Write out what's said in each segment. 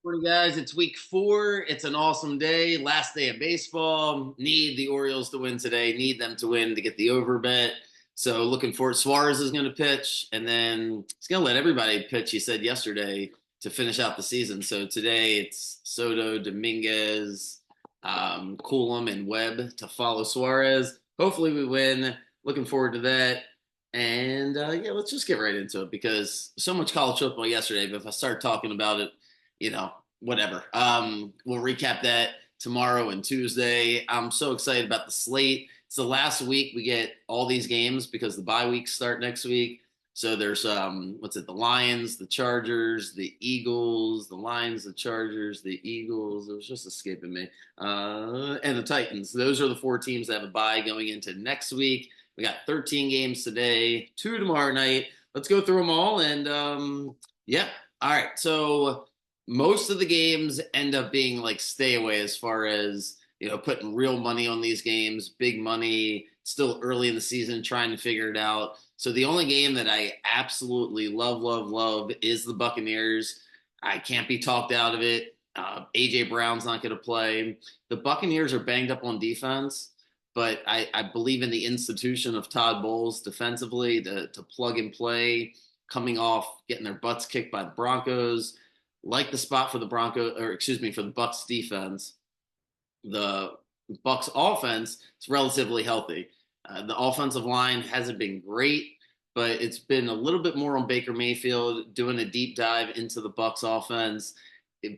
Morning, guys. It's week 4. It's an awesome day. Last day of baseball. Need the Orioles to win today. Need them to win to get the over bet. So looking forward. Suarez is going to pitch, and then he's going to let everybody pitch. He said yesterday to finish out the season. So today it's Soto, Dominguez, Coolum, and Webb to follow Suarez. Hopefully we win. Looking forward to that. And yeah, let's just get right into it because so much college football yesterday. But if I start talking about it, whatever. We'll recap that tomorrow and Tuesday. I'm so excited about the slate. It's the last week we get all these games because the bye weeks start next week. So there's the Lions, the Chargers, the Eagles, the Lions, the Chargers, the Eagles. It was just escaping me. And the Titans. Those are the 4 teams that have a bye going into next week. We got 13 games today, 2 tomorrow night. Let's go through them all. And yeah. All right. So most of the games end up being like stay away as far as putting real money on these games, big money, still early in the season trying to figure it out. So the only game that I absolutely love is the Buccaneers. I can't be talked out of it. AJ Brown's not going to play. The Buccaneers are banged up on defense, but I believe in the institution of Todd Bowles defensively to plug and play, coming off getting their butts kicked by the Broncos, like the spot for the for the Bucks defense. The Bucks offense is relatively healthy. The offensive line hasn't been great, but it's been a little bit more on Baker Mayfield doing a deep dive into the Bucks offense.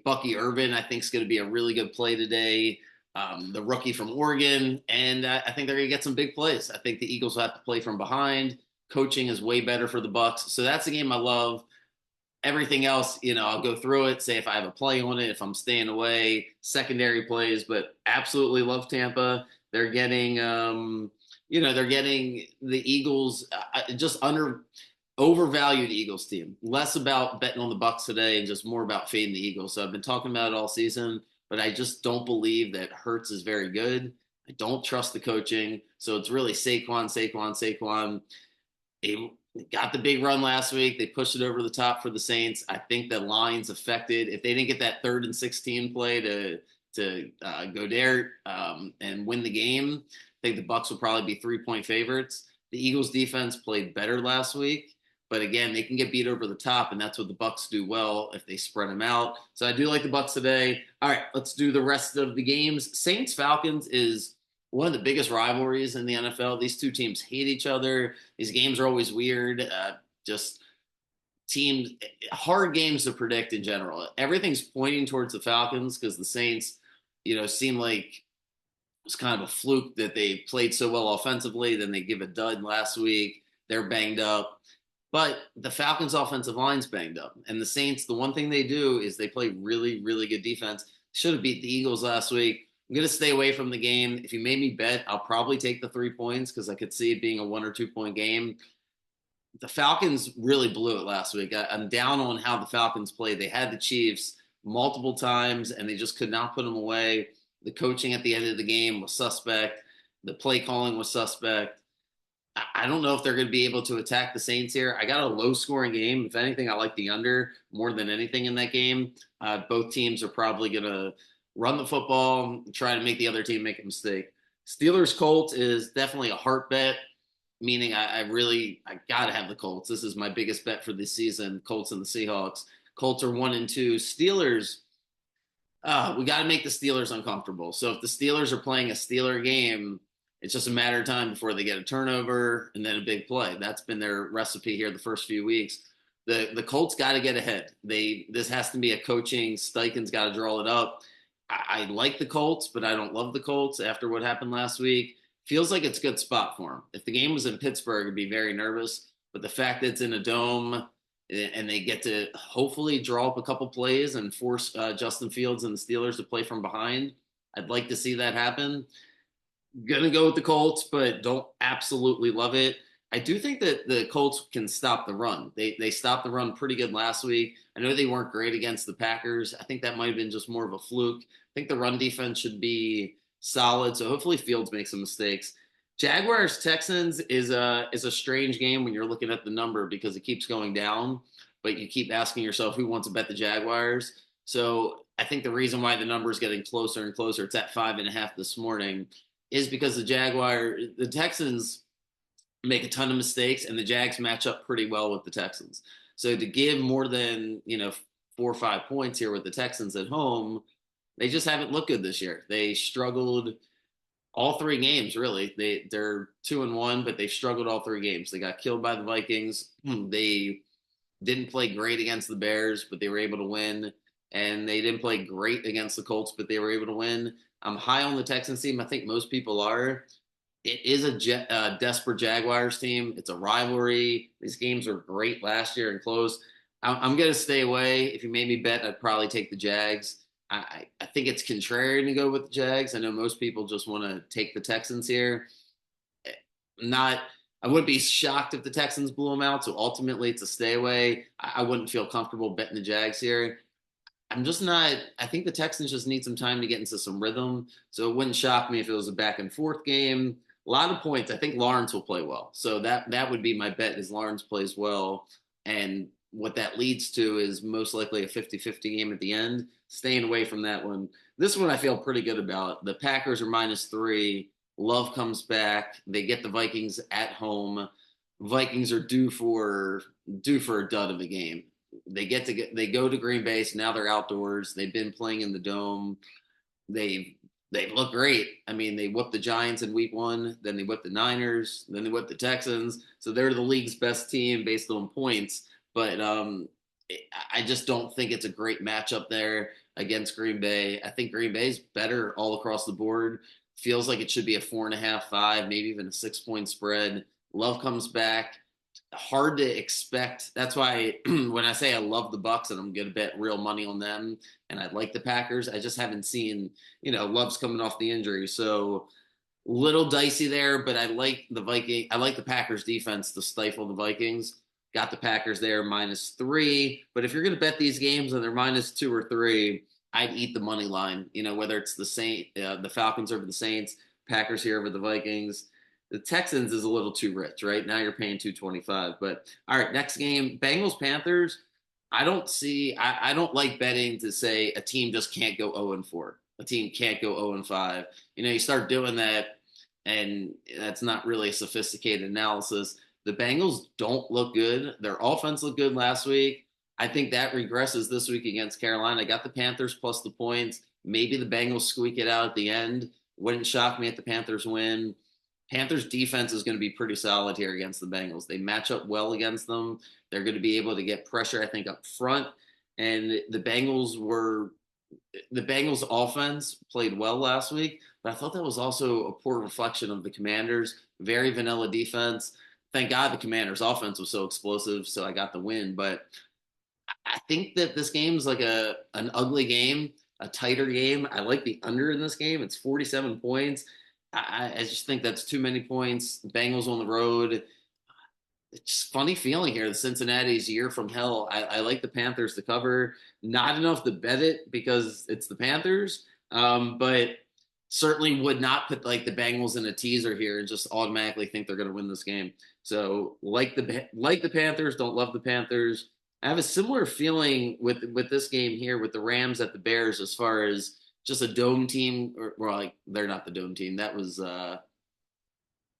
Bucky Irvin, I think, is going to be a really good play today. The rookie from Oregon, and I think they're going to get some big plays. I think the Eagles will have to play from behind. Coaching is way better for the Bucks, so that's a game I love. Everything else, I'll go through it, say if I have a play on it, if I'm staying away, secondary plays, but absolutely love Tampa. They're getting the Eagles, just overvalued Eagles team. Less about betting on the Bucks today and just more about fading the Eagles. So I've been talking about it all season, but I just don't believe that Hurts is very good. I don't trust the coaching. So it's really Saquon. They got the big run last week. They pushed it over the top for the Saints. I think the line's affected. If they didn't get that 3rd and 16 play to go there and win the game, I think the Bucks will probably be 3-point favorites. The Eagles defense played better last week, but again, they can get beat over the top, and that's what the Bucks do well if they spread them out. So I do like the Bucks today. All right, let's do the rest of the games. Saints Falcons is one of the biggest rivalries in the NFL. These two teams hate each other. These games are always weird. Just teams, hard games to predict in general. Everything's pointing towards the Falcons because the Saints, seem like it's kind of a fluke that they played so well offensively. Then they give a dud last week. They're banged up. But the Falcons' offensive line's banged up. And the Saints, the one thing they do is they play really, really good defense. Should have beat the Eagles last week. I'm going to stay away from the game. If you made me bet, I'll probably take the 3 points because I could see it being a 1 or 2 point game. The Falcons really blew it last week. I'm down on how the Falcons played. They had the Chiefs multiple times, and they just could not put them away. The coaching at the end of the game was suspect. The play calling was suspect. I don't know if they're going to be able to attack the Saints here. I got a low scoring game. If anything, I like the under more than anything in that game. Both teams are probably going to run the football, try to make the other team make a mistake. Steelers Colts is definitely a heart bet, meaning I got to have the Colts. This is my biggest bet for this season, Colts and the Seahawks. Colts are 1-2. Steelers, we got to make the Steelers uncomfortable. So if the Steelers are playing a Steeler game, it's just a matter of time before they get a turnover and then a big play. That's been their recipe here the first few weeks. The Colts got to get ahead. This has to be a coaching. Steichen's got to draw it up. I like the Colts, but I don't love the Colts after what happened last week. Feels like it's a good spot for them. If the game was in Pittsburgh, I'd be very nervous. But the fact that it's in a dome and they get to hopefully draw up a couple plays and force Justin Fields and the Steelers to play from behind, I'd like to see that happen. Gonna go with the Colts, but don't absolutely love it. I do think that the Colts can stop the run. They stopped the run pretty good last week. I know they weren't great against the Packers. I think that might have been just more of a fluke. I think the run defense should be solid. So hopefully Fields makes some mistakes. Jaguars Texans is a strange game when you're looking at the number because it keeps going down, but you keep asking yourself who wants to bet the Jaguars. So I think the reason why the number is getting closer and closer, it's at 5.5 this morning, is because the Texans make a ton of mistakes, and the Jags match up pretty well with the Texans. So to give more than 4 or 5 points here with the Texans at home, they just haven't looked good this year. They struggled all three games, really. They're 2-1, but they've struggled all three games. They got killed by the Vikings. They didn't play great against the Bears, but they were able to win. And they didn't play great against the Colts, but they were able to win. I'm high on the Texans team. I think most people are. It is a desperate Jaguars team. It's a rivalry. These games were great last year and close. I'm going to stay away. If you made me bet, I'd probably take the Jags. I think it's contrarian to go with the Jags. I know most people just want to take the Texans here. Not, I wouldn't be shocked if the Texans blew them out. So ultimately, it's a stay away. I wouldn't feel comfortable betting the Jags here. I'm just not. I think the Texans just need some time to get into some rhythm. So it wouldn't shock me if it was a back and forth game. A lot of points. I think Lawrence will play well. So that would be my bet is Lawrence plays well. And what that leads to is most likely a 50-50 game at the end. Staying away from that one. This one I feel pretty good about. The Packers are -3. Love comes back. They get the Vikings at home. Vikings are due for a dud of a game. They go to Green Bay. So now they're outdoors. They've been playing in the dome. They look great. I mean, they whooped the Giants in week 1, then they whipped the Niners, then they whipped the Texans. So they're the league's best team based on points. But I just don't think it's a great matchup there against Green Bay. I think Green Bay's better all across the board. Feels like it should be a 4.5, 5, maybe even a 6 point spread. Love comes back. Hard to expect. That's why when I say I love the Bucks and I'm going to bet real money on them, and I like the Packers, I just haven't seen. Love's coming off the injury, so little dicey there. But I like the Viking. I like the Packers defense to stifle the Vikings. Got the Packers there -3. But if you're going to bet these games and they're -2 or 3, I'd eat the money line. Whether it's the Falcons over the Saints, Packers here over the Vikings. The Texans is a little too rich, right? Now you're paying 225. But all right, next game, Bengals Panthers. I don't like betting to say a team just can't go 0-4. A team can't go 0-5. You start doing that, and that's not really a sophisticated analysis. The Bengals don't look good. Their offense looked good last week. I think that regresses this week against Carolina. I got the Panthers plus the points. Maybe the Bengals squeak it out at the end. Wouldn't shock me if the Panthers win. Panthers defense is going to be pretty solid here against the Bengals. They match up well against them. They're going to be able to get pressure, I think, up front. And the Bengals offense played well last week, but I thought that was also a poor reflection of the Commanders. Very vanilla defense. Thank God the Commanders offense was so explosive, so I got the win. But I think that this game's like an ugly game, a tighter game. I like the under in this game. It's 47 points. I just think that's too many points. Bengals on the road. It's just funny feeling here. The Cincinnati's year from hell. I like the Panthers to cover. Not enough to bet it because it's the Panthers, but certainly would not put like the Bengals in a teaser here and just automatically think they're going to win this game. So like the Panthers, don't love the Panthers. I have a similar feeling with this game here with the Rams at the Bears as far as just a dome team, or like they're not the dome team. That was the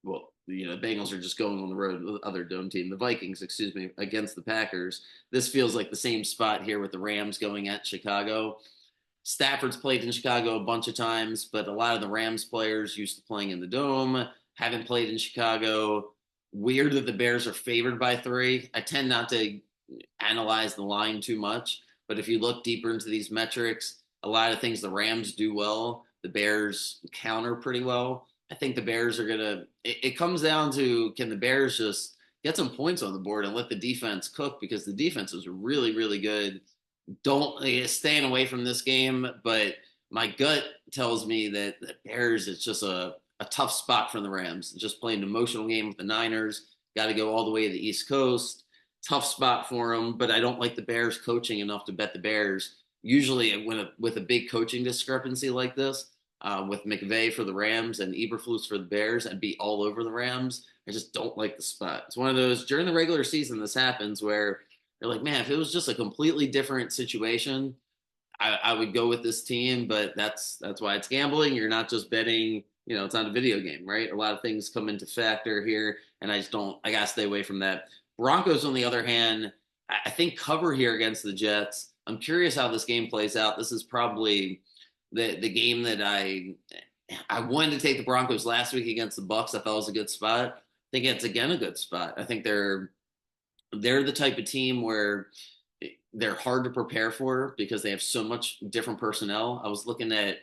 Bengals are just going on the road with the other dome team, the Vikings, excuse me, against the Packers. This feels like the same spot here with the Rams going at Chicago. Stafford's played in Chicago a bunch of times, but a lot of the Rams players used to playing in the dome, haven't played in Chicago. Weird that the Bears are favored by 3. I tend not to analyze the line too much, but if you look deeper into these metrics, a lot of things the Rams do well, the Bears counter pretty well. I think the Bears are gonna. It comes down to, can the Bears just get some points on the board and let the defense cook, because the defense is really really good. Don't staying away from this game, but my gut tells me that the Bears, it's just a tough spot for the Rams. Just playing an emotional game with the Niners. Got to go all the way to the East Coast. Tough spot for them, but I don't like the Bears coaching enough to bet the Bears. Usually, with a big coaching discrepancy like this, with McVay for the Rams and Eberflus for the Bears, I'd be all over the Rams. I just don't like the spot. It's one of those during the regular season this happens where you're like, man, if it was just a completely different situation, I would go with this team, but that's why it's gambling. You're not just betting, it's not a video game, right? A lot of things come into factor here, and I gotta stay away from that. Broncos, on the other hand, I think cover here against the Jets. I'm curious how this game plays out. This is probably the game that I wanted to take the Broncos last week against the Bucks. I thought it was a good spot. I think it's again a good spot. I think they're the type of team where they're hard to prepare for because they have so much different personnel. I was looking at,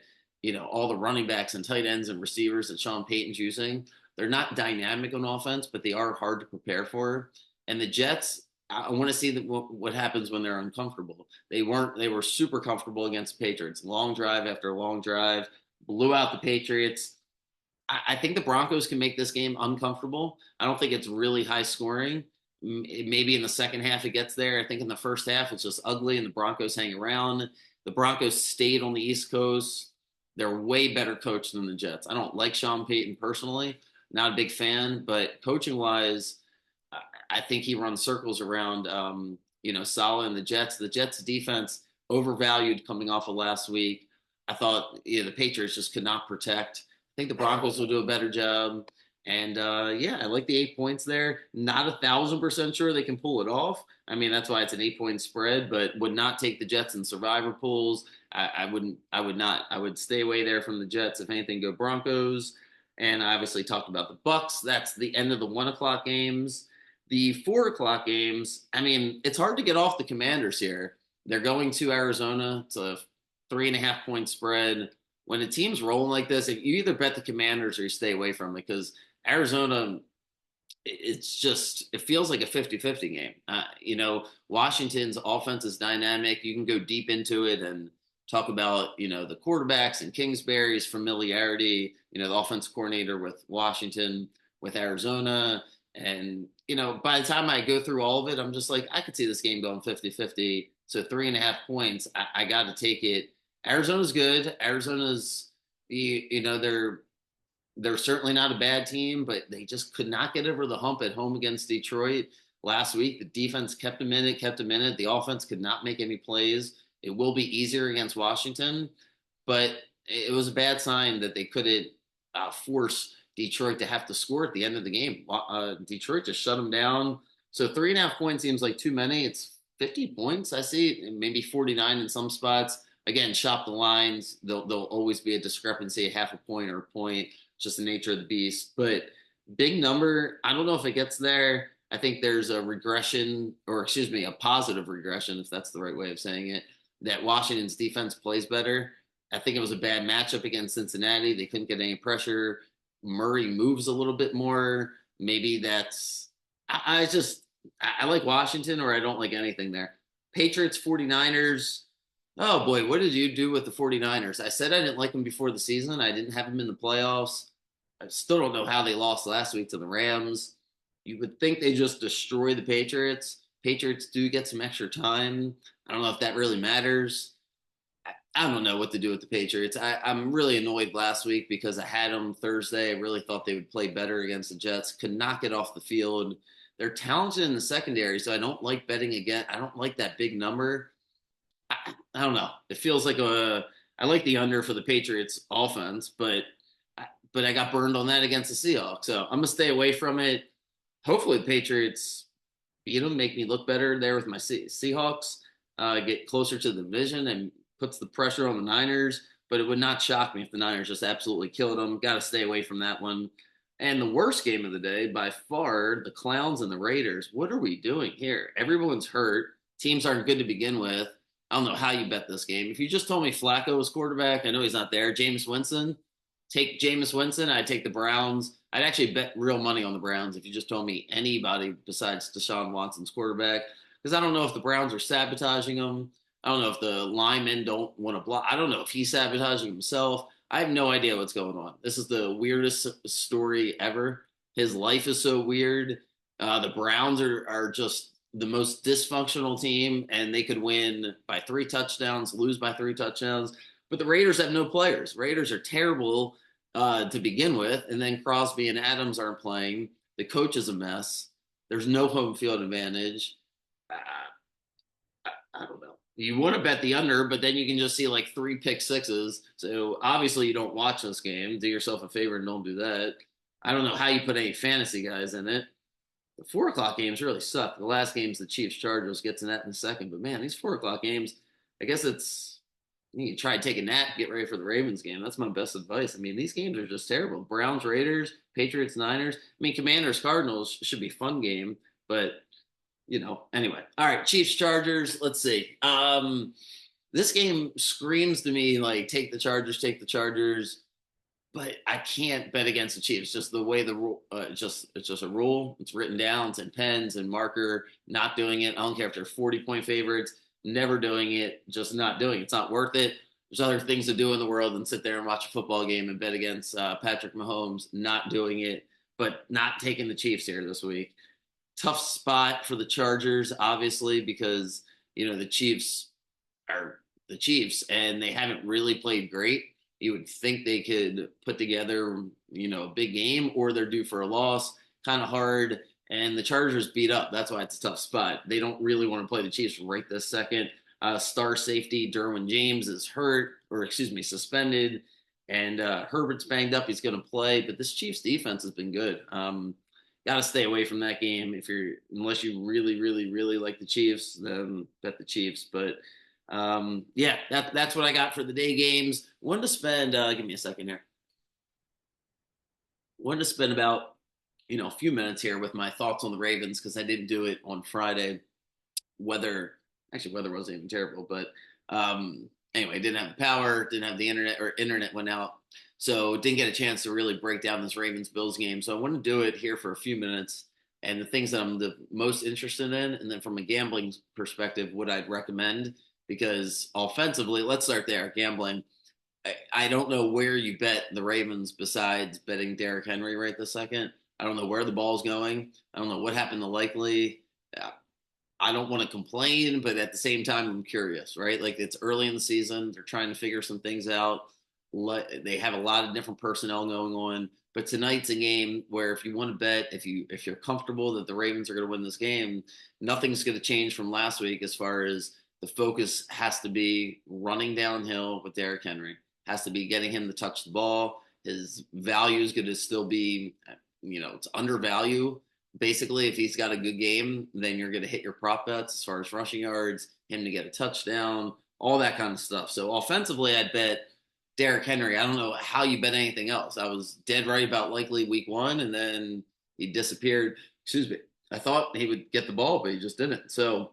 all the running backs and tight ends and receivers that Sean Payton's using. They're not dynamic on offense, but they are hard to prepare for. And the Jets, I want to see what happens when they're uncomfortable. They weren't. They were super comfortable against the Patriots. Long drive after long drive, blew out the Patriots. I think the Broncos can make this game uncomfortable. I don't think it's really high scoring. Maybe in the second half it gets there. I think in the first half it's just ugly and the Broncos hang around. The Broncos stayed on the East Coast. They're way better coached than the Jets. I don't like Sean Payton personally, not a big fan, but coaching wise, I think he runs circles around Saleh and the Jets. The Jets defense overvalued coming off of last week. I thought the Patriots just could not protect. I think the Broncos will do a better job. And I like the 8 points there. Not 1,000% sure they can pull it off. I mean, that's why it's an 8 point spread, but would not take the Jets in survivor pools. I wouldn't. I would not. I would stay away there from the Jets. If anything, go Broncos. And I obviously talked about the Bucks. That's the end of the 1 o'clock games. The 4 o'clock games. I mean, it's hard to get off the Commanders here. They're going to Arizona. It's a 3.5 point spread. When a team's rolling like this, if you either bet the Commanders or you stay away from it because Arizona, it feels like a 50-50 game. Washington's offense is dynamic. You can go deep into it and talk about, the quarterbacks and Kingsbury's familiarity, the offense coordinator with Washington, with Arizona. And, by the time I go through all of it, I'm just like, I could see this game going 50-50. So 3.5 points, I got to take it. Arizona's good. Arizona's, they're certainly not a bad team, but they just could not get over the hump at home against Detroit last week. The defense kept them in it, kept them in it. The offense could not make any plays. It will be easier against Washington, but it was a bad sign that they couldn't force Detroit to have to score at the end of the game. Detroit just shut them down. So 3.5 points seems like too many. It's 50 points. I see maybe 49 in some spots. Again, shop the lines. There'll always be a discrepancy, a half a point or a point. Just the nature of the beast. But big number, I don't know if it gets there. I think there's a regression, or excuse me, a positive regression, if that's the right way of saying it, that Washington's defense plays better. I think it was a bad matchup against Cincinnati. They couldn't get any pressure. Murray moves a little bit more. Maybe I like Washington or I don't like anything there. Patriots, 49ers. Oh boy, what did you do with the 49ers? I said I didn't like them before the season. I didn't have them in the playoffs. I still don't know how they lost last week to the Rams. You would think they just destroy the Patriots. Patriots do get some extra time. I don't know if that really matters. I don't know what to do with the Patriots. I'm really annoyed last week because I had them Thursday. I really thought they would play better against the Jets. Could not get off the field. They're talented in the secondary, so I don't like betting again. I don't like that big number. I don't know. It feels like I like the under for the Patriots offense, but I got burned on that against the Seahawks. So I'm gonna stay away from it. Hopefully the Patriots beat them, make me look better there with my Seahawks, get closer to the division and puts the pressure on the Niners. But it would not shock me if the Niners just absolutely killed them. Got to stay away from that one. And the worst game of the day by far, the Clowns and the Raiders. What are we doing here? Everyone's hurt. Teams aren't good to begin with. I don't know how you bet this game. If you just told me Flacco was quarterback, I know he's not there. Jameis Winston, take Jameis Winston. I'd take the Browns. I'd actually bet real money on the Browns if you just told me anybody besides Deshaun Watson's quarterback. Because I don't know if the Browns are sabotaging him. I don't know if the linemen don't want to block. I don't know if he's sabotaging himself. I have no idea what's going on. This is the weirdest story ever. His life is so weird. The Browns are just the most dysfunctional team, and they could win by 3 touchdowns, lose by 3 touchdowns. But the Raiders have no players. Raiders are terrible to begin with, and then Crosby and Adams aren't playing. The coach is a mess. There's no home field advantage. I don't know. You want to bet the under, but then you can just see like three pick sixes. So obviously you don't watch this game. Do yourself a favor and don't do that. I don't know how you put any fantasy guys in it. The 4 o'clock games really suck. The last game's the Chiefs Chargers. Get to that in a second. But man, these 4 o'clock games, I guess it's you try to take a nap, get ready for the Ravens game. That's my best advice. I mean, these games are just terrible. Browns, Raiders, Patriots, Niners. I mean, Commanders, Cardinals should be a fun game, but anyway. All right, Chiefs, Chargers. Let's see. This game screams to me like take the Chargers, take the Chargers, but I can't bet against the Chiefs. Just the way the rule, it's just a rule. It's written down. It's in pens and marker. Not doing it. I don't care if they're 40-point favorites. Never doing it. Just not doing it. It's not worth it. There's other things to do in the world than sit there and watch a football game and bet against Patrick Mahomes. Not doing it, but not taking the Chiefs here this week. Tough spot for the Chargers, obviously, because the Chiefs are the Chiefs and they haven't really played great. You would think they could put together, a big game, or they're due for a loss. Kind of hard. And the Chargers beat up. That's why it's a tough spot. They don't really want to play the Chiefs right this second. Star safety Derwin James is hurt, or excuse me, suspended. And Herbert's banged up. He's going to play. But this Chiefs defense has been good. Got to stay away from that game unless you really, really, really like the Chiefs. Then bet the Chiefs. But yeah, that's what I got for the day games. Wanted to spend. Give me a second here. Wanted to spend about a few minutes here with my thoughts on the Ravens because I didn't do it on Friday. Weather wasn't even terrible, but anyway, didn't have the power, didn't have the internet, or internet went out, so didn't get a chance to really break down this Ravens Bills game. So I want to do it here for a few minutes and the things that I'm the most interested in, and then from a gambling perspective, what I'd recommend. Because offensively, let's start there. Gambling. I don't know where you bet the Ravens besides betting Derrick Henry right this second. I don't know where the ball's going. I don't know what happened to Likely. I don't want to complain, but at the same time, I'm curious, right? Like it's early in the season. They're trying to figure some things out. They have a lot of different personnel going on. But tonight's a game where if you want to bet, if you're comfortable that the Ravens are going to win this game, nothing's going to change from last week as far as the focus has to be running downhill with Derrick Henry. Has to be getting him to touch the ball. His value is going to still be, it's undervalue. Basically, if he's got a good game, then you're going to hit your prop bets as far as rushing yards, him to get a touchdown, all that kind of stuff. So offensively, I'd bet Derrick Henry. I don't know how you bet anything else. I was dead right about Likely week one, and then he disappeared. Excuse me. I thought he would get the ball, but he just didn't. So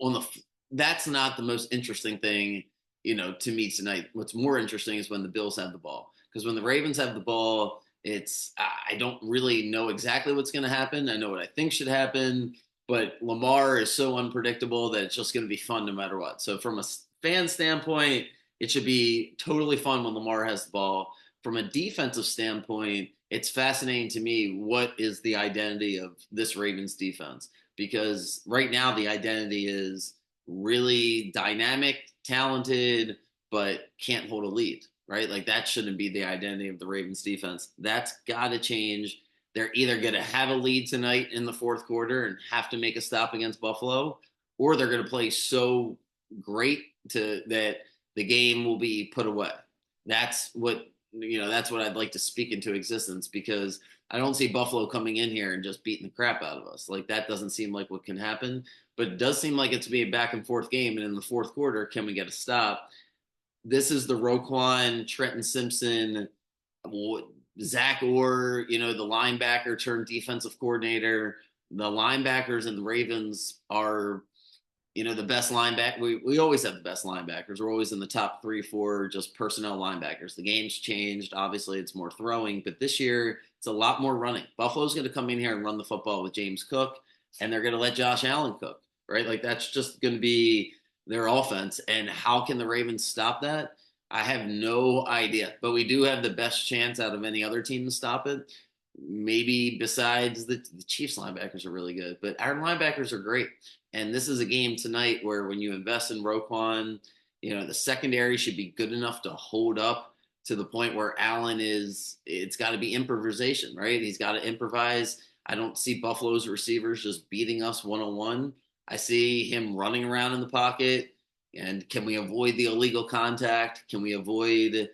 on the that's not the most interesting thing, to me tonight. What's more interesting is when the Bills have the ball, because when the Ravens have the ball, it's I don't really know exactly what's going to happen. I know what I think should happen, but Lamar is so unpredictable that it's just going to be fun no matter what. So from a fan standpoint, it should be totally fun when Lamar has the ball. From a defensive standpoint, it's fascinating to me what is the identity of this Ravens defense, because right now the identity is really dynamic, talented, but can't hold a lead, right? Like that shouldn't be the identity of the Ravens defense. That's got to change. They're either going to have a lead tonight in the fourth quarter and have to make a stop against Buffalo, or they're going to play so great that the game will be put away. That's what that's what I'd like to speak into existence, because I don't see Buffalo coming in here and just beating the crap out of us. Like that doesn't seem like what can happen, but it does seem like it to be a back and forth game. And in the fourth quarter, can we get a stop? This is the Roquan, Trenton Simpson, Zach Orr, the linebacker turned defensive coordinator. The linebackers in the Ravens are the best linebacker. We always have the best linebackers. We're always in the top 3, 4 just personnel linebackers. The game's changed. Obviously, it's more throwing, but this year it's a lot more running. Buffalo's going to come in here and run the football with James Cook, and they're going to let Josh Allen cook, right? Like that's just going to be their offense. And how can the Ravens stop that? I have no idea, but we do have the best chance out of any other team to stop it. Maybe besides the Chiefs linebackers are really good, but our linebackers are great. And this is a game tonight where when you invest in Roquan, the secondary should be good enough to hold up to the point where Allen it's got to be improvisation, right? He's got to improvise. I don't see Buffalo's receivers just beating us 1-on-1. I see him running around in the pocket. And can we avoid the illegal contact? Can we avoid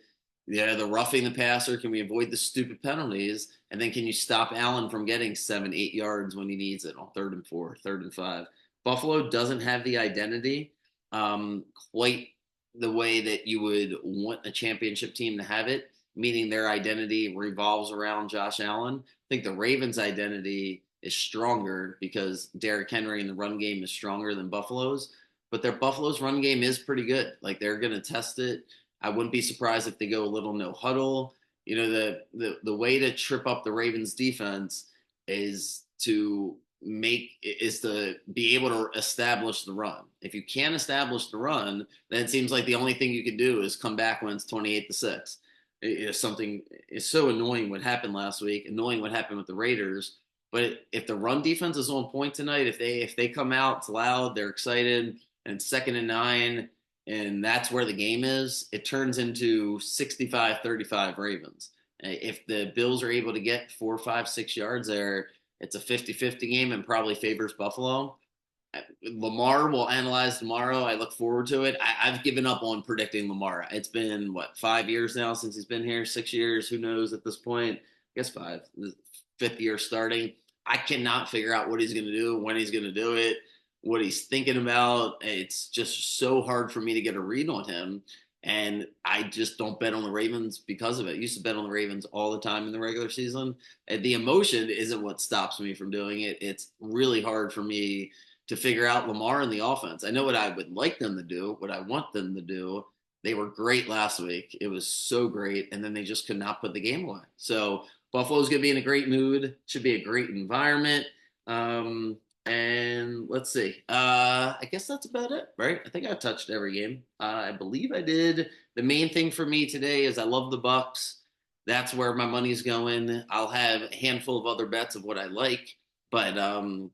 the roughing the passer? Can we avoid the stupid penalties? And then can you stop Allen from getting 7, 8 yards when he needs it on 3rd and 4, 3rd and 5? Buffalo doesn't have the identity quite the way that you would want a championship team to have it, meaning their identity revolves around Josh Allen. I think the Ravens' identity is stronger because Derrick Henry in the run game is stronger than Buffalo's, but their Buffalo's run game is pretty good. Like they're going to test it. I wouldn't be surprised if they go a little no huddle. The way to trip up the Ravens defense is to be able to establish the run. If you can't establish the run, then it seems like the only thing you can do is come back when it's 28-6. Something is so annoying what happened last week, annoying what happened with the Raiders. But if the run defense is on point tonight, if they come out, it's loud, they're excited, and it's 2nd and 9, and that's where the game is, it turns into 65-35 Ravens. If the Bills are able to get 4, 5, 6 yards there, it's a 50-50 game and probably favors Buffalo. Lamar will analyze tomorrow. I look forward to it. I've given up on predicting Lamar. It's been, 5 years now since he's been here, 6 years, who knows at this point? I guess 5, the 5th year starting. I cannot figure out what he's going to do, when he's going to do it, what he's thinking about. It's just so hard for me to get a read on him. And I just don't bet on the Ravens because of it. I used to bet on the Ravens all the time in the regular season. And the emotion isn't what stops me from doing it. It's really hard for me to figure out Lamar and the offense. I know what I would like them to do, what I want them to do. They were great last week. It was so great. And then they just could not put the game away. So Buffalo's going to be in a great mood. Should be a great environment. And let's see. I guess that's about it, right? I think I touched every game. I believe I did. The main thing for me today is I love the Bucks. That's where my money's going. I'll have a handful of other bets of what I like. But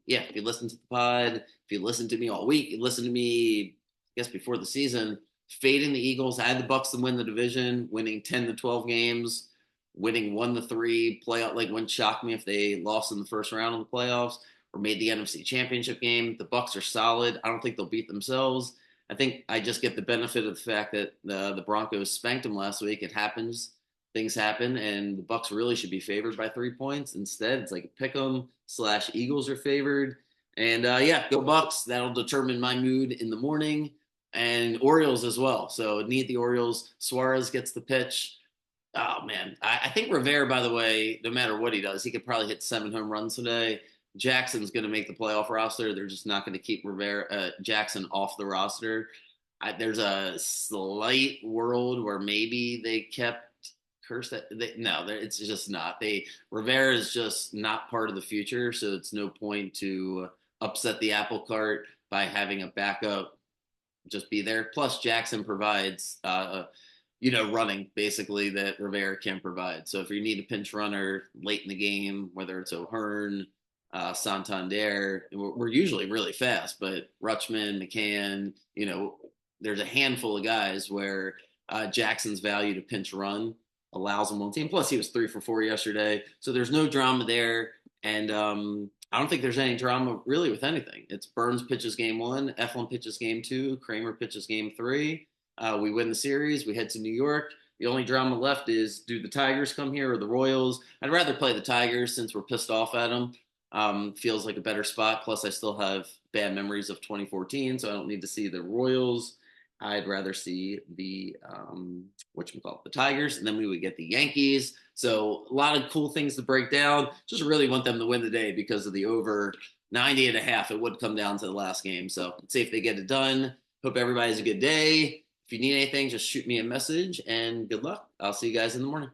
yeah, if you listen to the pod, if you listen to me all week, you listen to me, I guess before the season, fading the Eagles. I had the Bucks to win the division, winning 10 to 12 games, winning 1 to 3 playoff. Like, wouldn't shock me if they lost in the first round of the playoffs or made the NFC Championship game. The Bucks are solid. I don't think they'll beat themselves. I think I just get the benefit of the fact that the Broncos spanked them last week. It happens. Things happen, and the Bucks really should be favored by 3 points. Instead, it's like a pick 'em / Eagles are favored. And yeah, go Bucks. That'll determine my mood in the morning, and Orioles as well. So need the Orioles. Suarez gets the pitch. Oh man, I think Rivera, by the way, no matter what he does, he could probably hit 7 home runs today. Jackson's going to make the playoff roster. They're just not going to keep Jackson off the roster. There's a slight world where maybe they kept Curse that. No, it's just not. Rivera is just not part of the future, so it's no point to upset the apple cart by having a backup just be there. Plus, Jackson provides running basically that Rivera can provide. So if you need a pinch runner late in the game, whether it's O'Hearn, Santander, we're usually really fast, but Rutschman, McCann, there's a handful of guys where Jackson's value to pinch run allows him on team. Plus, he was 3 for 4 yesterday, so there's no drama there. And I don't think there's any drama really with anything. It's Burns pitches game 1, Eflin pitches game 2, Kramer pitches game 3. We win the series. We head to New York. The only drama left is, do the Tigers come here or the Royals? I'd rather play the Tigers since we're pissed off at them. Feels like a better spot. Plus, I still have bad memories of 2014, so I don't need to see the Royals. I'd rather see the the Tigers, and then we would get the Yankees. So a lot of cool things to break down. Just really want them to win the day because of the over 90.5. It would come down to the last game. So let's see if they get it done. Hope everybody has a good day. If you need anything, just shoot me a message, and good luck. I'll see you guys in the morning.